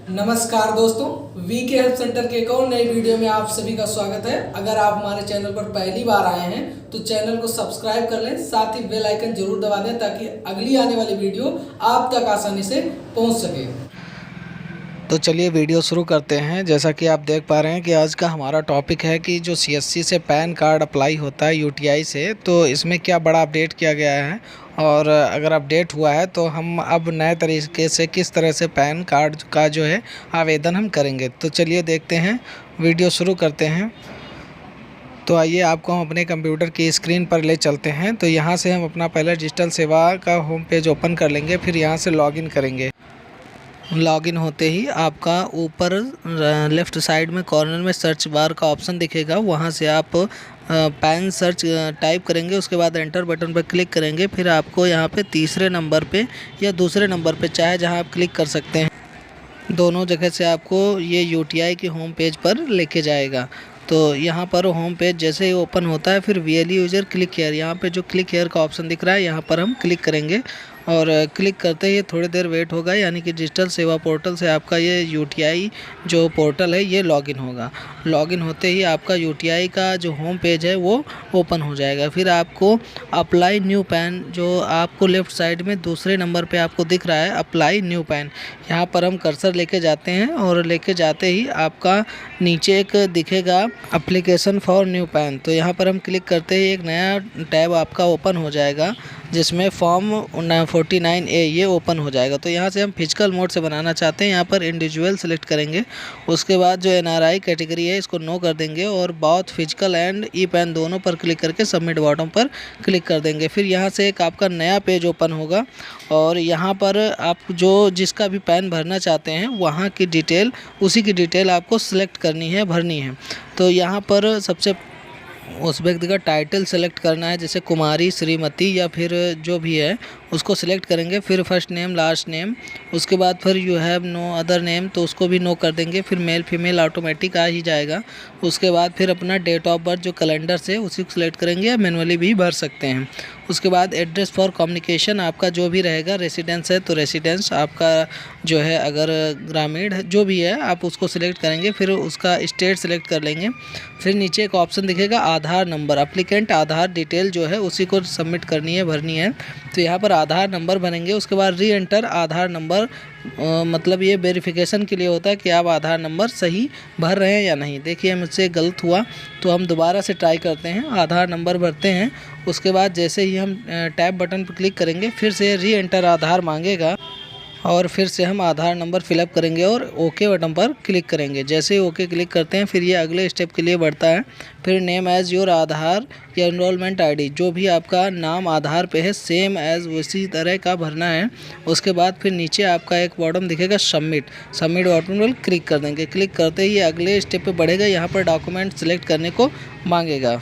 नमस्कार दोस्तों, VK help centre के एक और नई वीडियो में आप सभी का स्वागत है। अगर आप हमारे चैनल पर पहली बार आए हैं तो चैनल को सब्सक्राइब कर लें, साथ ही बेल आइकन जरूर दबा दें ताकि अगली आने वाली वीडियो आप तक आसानी से पहुंच सके। तो चलिए वीडियो शुरू करते हैं। जैसा कि आप देख पा रहे हैं कि आज का हमारा टॉपिक है कि जो सीएससी से पैन कार्ड अप्लाई होता है यूटीआई से, तो इसमें क्या बड़ा अपडेट किया गया है और अगर अपडेट हुआ है तो हम अब नए तरीके से किस तरह से पैन कार्ड का जो है आवेदन हम करेंगे। तो चलिए देखते हैं, वीडियो शुरू करते हैं। तो आइए आपको हम अपने कंप्यूटर की स्क्रीन पर ले चलते हैं। तो यहाँ से हम अपना पहले डिजिटल सेवा का होम पेज ओपन कर लेंगे, फिर यहाँ से लॉगिन करेंगे। लॉगिन होते ही आपका ऊपर लेफ़्ट साइड में कॉर्नर में सर्च बार का ऑप्शन दिखेगा, वहाँ से आप पैन सर्च टाइप करेंगे। उसके बाद एंटर बटन पर क्लिक करेंगे, फिर आपको यहाँ पे तीसरे नंबर पे या दूसरे नंबर पे, चाहे जहाँ आप क्लिक कर सकते हैं, दोनों जगह से आपको ये यूटीआई के होम पेज पर लेके जाएगा। तो यहाँ पर होम पेज जैसे ही ओपन होता है, फिर वीएलई यूज़र क्लिक हेयर, यहाँ पे जो क्लिक हेयर का ऑप्शन दिख रहा है यहाँ पर हम क्लिक करेंगे और क्लिक करते ही थोड़ी देर वेट होगा, यानी कि डिजिटल सेवा पोर्टल से आपका ये यूटीआई जो पोर्टल है ये लॉगिन होगा। लॉगिन होते ही आपका यूटीआई का जो होम पेज है वो ओपन हो जाएगा। फिर आपको अप्लाई न्यू पैन, जो आपको लेफ़्ट साइड में दूसरे नंबर पे आपको दिख रहा है अप्लाई न्यू पैन, यहाँ पर हम कर्सर लेके जाते हैं और लेके जाते ही आपका नीचे एक दिखेगा एप्लीकेशन फॉर न्यू पैन। तो यहाँ पर हम क्लिक करते ही एक नया टैब आपका ओपन हो जाएगा जिसमें फॉर्म 49A ये ओपन हो जाएगा। तो यहाँ से हम फिजिकल मोड से बनाना चाहते हैं, यहाँ पर इंडिविजुअल सेलेक्ट करेंगे। उसके बाद जो एनआरआई कैटेगरी है इसको नो कर देंगे और बाउथ फिजिकल एंड ई पैन दोनों पर क्लिक करके सबमिट बॉटम पर क्लिक कर देंगे। फिर यहाँ से एक आपका नया पेज ओपन होगा और यहाँ पर आप जो जिसका भी पैन भरना चाहते हैं वहाँ की डिटेल, उसी की डिटेल आपको सिलेक्ट करनी है, भरनी है। तो यहाँ पर सबसे उस व्यक्ति का टाइटल सेलेक्ट करना है, जैसे कुमारी, श्रीमती या फिर जो भी है उसको सिलेक्ट करेंगे। फिर फर्स्ट नेम, लास्ट नेम, उसके बाद फिर you have no other name तो उसको भी नो कर देंगे। फिर मेल फीमेल ऑटोमेटिक आ ही जाएगा। उसके बाद फिर अपना डेट ऑफ बर्थ जो कैलेंडर से उसी को सिलेक्ट करेंगे या मैनुअली भी भर सकते हैं। उसके बाद एड्रेस फॉर कम्युनिकेशन आपका जो भी रहेगा, रेसिडेंस है तो रेसिडेंस आपका जो है, अगर ग्रामीण है जो भी है आप उसको सिलेक्ट करेंगे। फिर उसका स्टेट सेलेक्ट कर लेंगे। फिर नीचे एक ऑप्शन दिखेगा आधार नंबर, एप्लीकेंट आधार डिटेल जो है उसी को सबमिट करनी है, भरनी है। तो यहाँ पर आधार नंबर भरेंगे। उसके बाद री एंटर आधार नंबर, मतलब ये वेरिफिकेशन के लिए होता है कि आप आधार नंबर सही भर रहे हैं या नहीं। देखिए मुझसे गलत हुआ तो हम दोबारा से ट्राई करते हैं, आधार नंबर भरते हैं। उसके बाद जैसे ही हम टैब बटन पर क्लिक करेंगे फिर से री एंटर आधार मांगेगा और फिर से हम आधार नंबर फिलअप करेंगे और ओके बटन पर क्लिक करेंगे। जैसे ही ओके क्लिक करते हैं फिर ये अगले स्टेप के लिए बढ़ता है। फिर नेम एज योर आधार या एनरोलमेंट आईडी, जो भी आपका नाम आधार पे है सेम एज उसी तरह का भरना है। उसके बाद फिर नीचे आपका एक बॉटम दिखेगा सबमिट, सबमिट बटन पर क्लिक कर देंगे। क्लिक करते ही अगले स्टेप पे बढ़ेगा, यहाँ पर डॉक्यूमेंट सेलेक्ट करने को मांगेगा,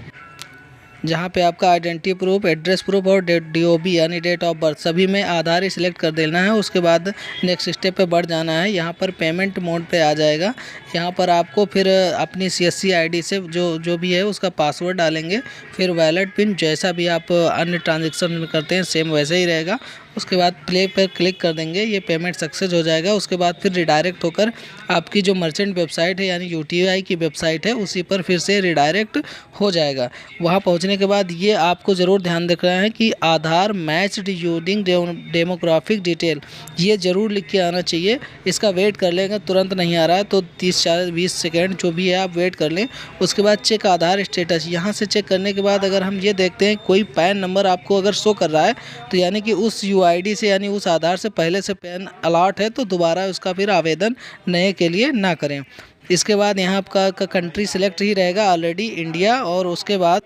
जहाँ पे आपका आइडेंटिटी प्रूफ, एड्रेस प्रूफ और डीओबी यानी डेट ऑफ बर्थ सभी में आधार ही सिलेक्ट कर देना है। उसके बाद नेक्स्ट स्टेप पे बढ़ जाना है। यहाँ पर पेमेंट मोड पे आ जाएगा। यहाँ पर आपको फिर अपनी सीएससी आईडी से जो भी है उसका पासवर्ड डालेंगे। फिर वैलेट पिन जैसा भी आप अन्य ट्रांजेक्शन करते हैं सेम वैसे ही रहेगा। उसके बाद प्ले पर क्लिक कर देंगे, ये पेमेंट सक्सेस हो जाएगा। उसके बाद फिर रिडायरेक्ट होकर आपकी जो मर्चेंट वेबसाइट है यानी यूटीआई की वेबसाइट है उसी पर फिर से रिडायरेक्ट हो जाएगा। वहाँ पहुँचने के बाद ये आपको ज़रूर ध्यान रखना है कि आधार मैच्ड यूजिंग डेमोग्राफिक डिटेल, ये ज़रूर लिख के आना चाहिए। इसका वेट कर लेंगे, तुरंत नहीं आ रहा है तो 30-20 सेकेंड जो भी है आप वेट कर लें। उसके बाद चेक आधार स्टेटस, यहाँ से चेक करने के बाद अगर हम ये देखते हैं कोई पैन नंबर आपको अगर शो कर रहा है तो यानी कि उस यूआईडी से यानी उस आधार से पहले से पैन अलॉट है, तो दोबारा उसका फिर आवेदन नए के लिए ना करें। इसके बाद यहाँ आपका कंट्री सिलेक्ट ही रहेगा ऑलरेडी इंडिया, और उसके बाद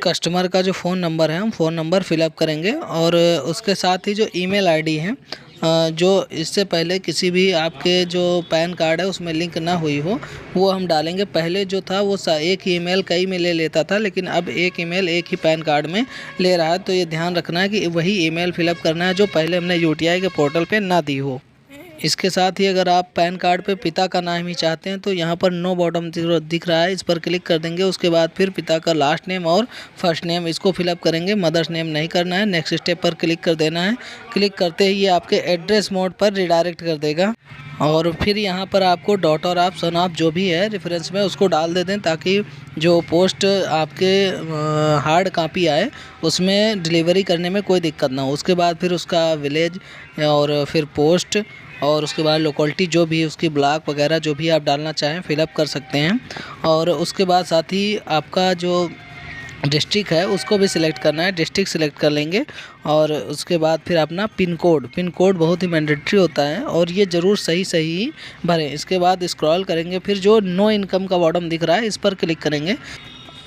कस्टमर का जो फ़ोन नंबर है हम फ़ोन नंबर फिलअप करेंगे और उसके साथ ही जो ईमेल आईडी है जो इससे पहले किसी भी आपके जो पैन कार्ड है उसमें लिंक ना हुई हो वो हम डालेंगे। पहले जो था वो एक ही ईमेल कई में ले लेता था, लेकिन अब एक ईमेल एक ही पैन कार्ड में ले रहा है। तो ये ध्यान रखना है कि वही ईमेल फिलअप करना है जो पहले हमने यूटीआई के पोर्टल पे ना दी हो। इसके साथ ही अगर आप पैन कार्ड पे पिता का नाम ही चाहते हैं तो यहाँ पर नो बॉटम दिख रहा है, इस पर क्लिक कर देंगे। उसके बाद फिर पिता का लास्ट नेम और फर्स्ट नेम इसको फिलअप करेंगे, मदर्स नेम नहीं करना है। नेक्स्ट स्टेप पर क्लिक कर देना है। क्लिक करते ही ये आपके एड्रेस मोड पर रिडायरेक्ट कर देगा। और फिर यहाँ पर आपको डॉट और आप सन ऑफ जो भी है रेफरेंस में उसको डाल दे दें, ताकि जो पोस्ट आपके हार्ड कॉपी आए उसमें डिलीवरी करने में कोई दिक्कत ना हो। उसके बाद फिर उसका विलेज और फिर पोस्ट और उसके बाद लोकेलिटी जो भी उसकी ब्लॉक वगैरह जो भी आप डालना चाहें फिलअप कर सकते हैं। और उसके बाद साथ ही आपका जो डिस्ट्रिक्ट है उसको भी सिलेक्ट करना है, डिस्ट्रिक्ट सिलेक्ट कर लेंगे। और उसके बाद फिर अपना पिन कोड बहुत ही मैंडेटरी होता है और ये ज़रूर सही भरें। इसके बाद स्क्रॉल करेंगे, फिर जो नो इनकम का बॉटम दिख रहा है इस पर क्लिक करेंगे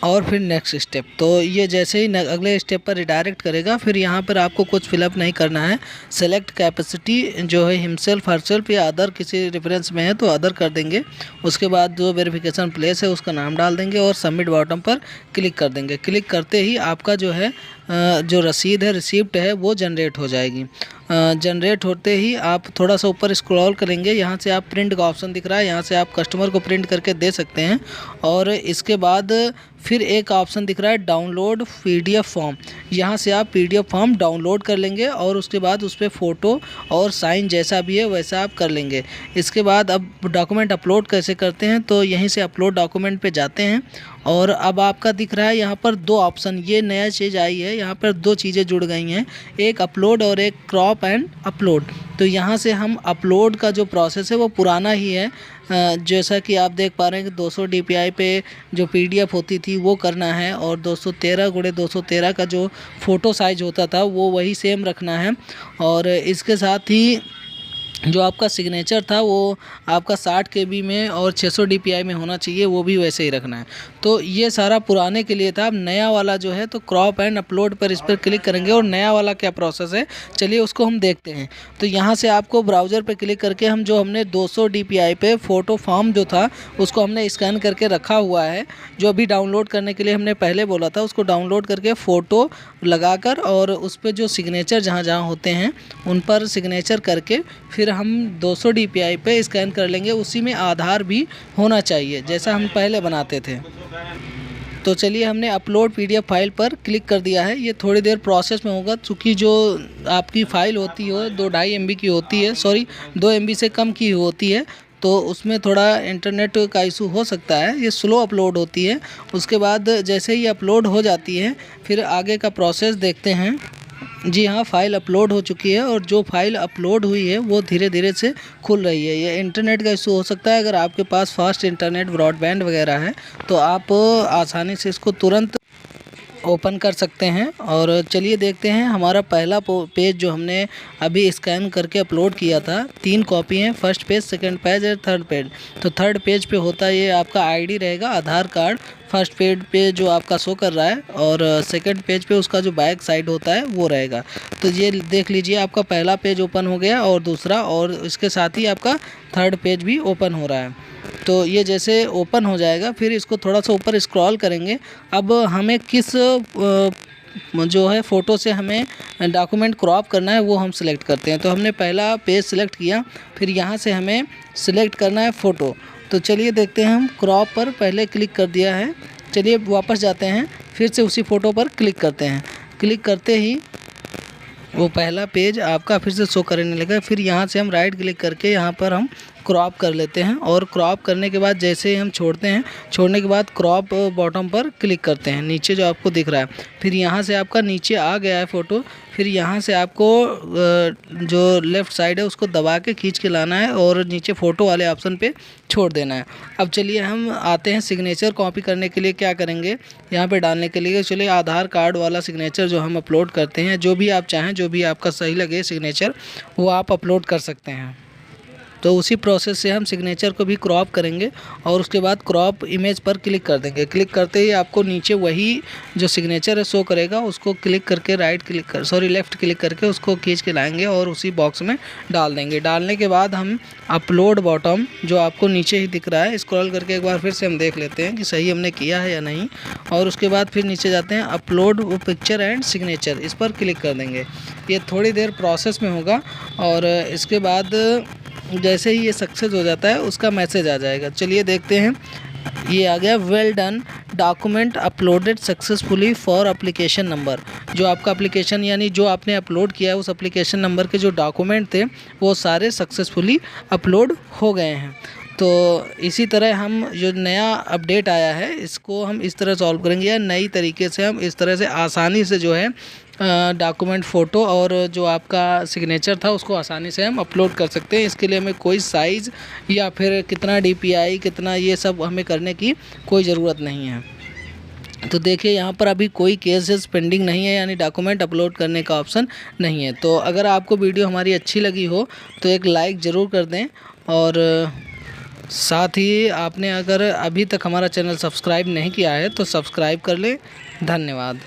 और फिर नेक्स्ट स्टेप। तो ये जैसे ही अगले स्टेप पर रिडायरेक्ट करेगा। फिर यहाँ पर आपको कुछ फिलअप नहीं करना है। सेलेक्ट कैपेसिटी जो है हिमसेल्फ हरसेल्फ या अदर किसी रेफरेंस में है तो अदर कर देंगे। उसके बाद जो वेरिफिकेशन प्लेस है उसका नाम डाल देंगे और सबमिट बॉटम पर क्लिक कर देंगे। क्लिक करते ही आपका जो है जो रसीद है रिसिप्ट है वो जनरेट हो जाएगी। जनरेट होते ही आप थोड़ा सा ऊपर स्क्रॉल करेंगे, यहाँ से आप प्रिंट का ऑप्शन दिख रहा है, यहाँ से आप कस्टमर को प्रिंट करके दे सकते हैं। और इसके बाद फिर एक ऑप्शन दिख रहा है डाउनलोड PDF फॉर्म, यहाँ से आप PDF फॉर्म डाउनलोड कर लेंगे और उसके बाद उस पर फ़ोटो और साइन जैसा भी है वैसा आप कर लेंगे। इसके बाद अब डॉक्यूमेंट अपलोड कैसे करते हैं, तो यहीं से अपलोड डॉक्यूमेंट पे जाते हैं और अब आपका दिख रहा है यहाँ पर दो ऑप्शन, ये नया चीज़ आई है, यहाँ पर दो चीज़ें जुड़ गई हैं, एक अपलोड और एक क्रॉप एंड अपलोड। तो यहाँ से हम अपलोड का जो प्रोसेस है वो पुराना ही है, जैसा कि आप देख पा रहे हैं कि 200 DPI पे जो PDF होती थी वो करना है और 213x213 का जो फ़ोटो साइज़ होता था वो वही सेम रखना है। और इसके साथ ही जो आपका सिग्नेचर था वो आपका 60 KB में और 600 DPI में होना चाहिए, वो भी वैसे ही रखना है। तो ये सारा पुराने के लिए था। अब नया वाला जो है तो क्रॉप एंड अपलोड पर इस पर क्लिक करेंगे और नया वाला क्या प्रोसेस है चलिए उसको हम देखते हैं। तो यहाँ से आपको ब्राउज़र पे क्लिक करके हम जो हमने 200 DPI पे फ़ोटो फॉर्म जो था उसको हमने स्कैन करके रखा हुआ है, जो अभी डाउनलोड करने के लिए हमने पहले बोला था, उसको डाउनलोड करके फ़ोटो लगाकर और उस पर जो सिग्नेचर जहाँ होते हैं उन पर सिग्नेचर करके फिर हम 200 DPI पे स्कैन कर लेंगे। उसी में आधार भी होना चाहिए जैसा हम पहले बनाते थे। तो चलिए हमने अपलोड PDF फाइल पर क्लिक कर दिया है। ये थोड़ी देर प्रोसेस में होगा, चूँकि जो आपकी फ़ाइल होती है 2.5 MB की होती है, 2 MB से कम की होती है, तो उसमें थोड़ा इंटरनेट का इशू हो सकता है, ये स्लो अपलोड होती है। उसके बाद जैसे ही अपलोड हो जाती है फिर आगे का प्रोसेस देखते हैं। जी हाँ, फ़ाइल अपलोड हो चुकी है और जो फ़ाइल अपलोड हुई है वो धीरे धीरे से खुल रही है। ये इंटरनेट का इशू हो सकता है, अगर आपके पास फास्ट इंटरनेट ब्रॉडबैंड वगैरह है तो आप आसानी से इसको तुरंत ओपन कर सकते हैं। और चलिए देखते हैं हमारा पहला पेज जो हमने अभी स्कैन करके अपलोड किया था। 3 कॉपी हैं, फर्स्ट पेज, सेकंड पेज और थर्ड पेज। तो थर्ड पेज पे होता है ये आपका ID रहेगा, आधार कार्ड। फर्स्ट पेज पे जो आपका शो कर रहा है और सेकंड पेज पे उसका जो बैक साइड होता है वो रहेगा। तो ये देख लीजिए आपका पहला पेज ओपन हो गया और दूसरा, और इसके साथ ही आपका थर्ड पेज भी ओपन हो रहा है। तो ये जैसे ओपन हो जाएगा फिर इसको थोड़ा सा ऊपर स्क्रॉल करेंगे। अब हमें किस जो है फ़ोटो से हमें डॉक्यूमेंट क्रॉप करना है वो हम सिलेक्ट करते हैं। तो हमने पहला पेज सिलेक्ट किया, फिर यहाँ से हमें सिलेक्ट करना है फ़ोटो। तो चलिए देखते हैं, हम क्रॉप पर पहले क्लिक कर दिया है। चलिए वापस जाते हैं, फिर से उसी फ़ोटो पर क्लिक करते हैं। क्लिक करते ही वो पहला पेज आपका फिर से शो करने लगा। फिर यहाँ से हम राइट क्लिक करके यहाँ पर हम क्रॉप कर लेते हैं और क्रॉप करने के बाद जैसे ही हम छोड़ते हैं, छोड़ने के बाद क्रॉप बॉटम पर क्लिक करते हैं, नीचे जो आपको दिख रहा है। फिर यहाँ से आपका नीचे आ गया है फ़ोटो। फिर यहाँ से आपको जो लेफ़्ट साइड है उसको दबा के खींच के लाना है और नीचे फ़ोटो वाले ऑप्शन पे छोड़ देना है। अब चलिए हम आते हैं सिग्नेचर कॉपी करने के लिए क्या करेंगे यहाँ पे डालने के लिए। चलिए आधार कार्ड वाला सिग्नेचर जो हम अपलोड करते हैं, जो भी आप चाहें, जो भी आपका सही लगे सिग्नेचर वो आप अपलोड कर सकते हैं। तो उसी प्रोसेस से हम सिग्नेचर को भी क्रॉप करेंगे और उसके बाद क्रॉप इमेज पर क्लिक कर देंगे। क्लिक करते ही आपको नीचे वही जो सिग्नेचर है शो करेगा, उसको क्लिक करके लेफ़्ट क्लिक करके उसको खींच के लाएंगे और उसी बॉक्स में डाल देंगे। डालने के बाद हम अपलोड बॉटम जो आपको नीचे ही दिख रहा है, स्क्रॉल करके एक बार फिर से हम देख लेते हैं कि सही हमने किया है या नहीं। और उसके बाद फिर नीचे जाते हैं, अपलोड पिक्चर एंड सिग्नेचर, इस पर क्लिक कर देंगे। ये थोड़ी देर प्रोसेस में होगा और इसके बाद जैसे ही ये सक्सेस हो जाता है उसका मैसेज आ जाएगा। चलिए देखते हैं, ये आ गया, well done, document uploaded successfully for application number. जो आपका एप्लीकेशन यानी जो आपने अपलोड किया है उस एप्लीकेशन नंबर के जो डॉक्यूमेंट थे वो सारे सक्सेसफुली अपलोड हो गए हैं। तो इसी तरह हम जो नया अपडेट आया है इसको हम इस तरह सॉल्व करेंगे, या नई तरीके से हम इस तरह से आसानी से जो है डॉक्यूमेंट फ़ोटो और जो आपका सिग्नेचर था उसको आसानी से हम अपलोड कर सकते हैं। इसके लिए हमें कोई साइज़ या फिर कितना DPI कितना ये सब हमें करने की कोई ज़रूरत नहीं है। तो देखिए यहाँ पर अभी कोई केसेस पेंडिंग नहीं है, यानी डॉक्यूमेंट अपलोड करने का ऑप्शन नहीं है। तो अगर आपको वीडियो हमारी अच्छी लगी हो तो एक लाइक ज़रूर कर दें, और साथ ही आपने अगर अभी तक हमारा चैनल सब्सक्राइब नहीं किया है तो सब्सक्राइब कर लें। धन्यवाद।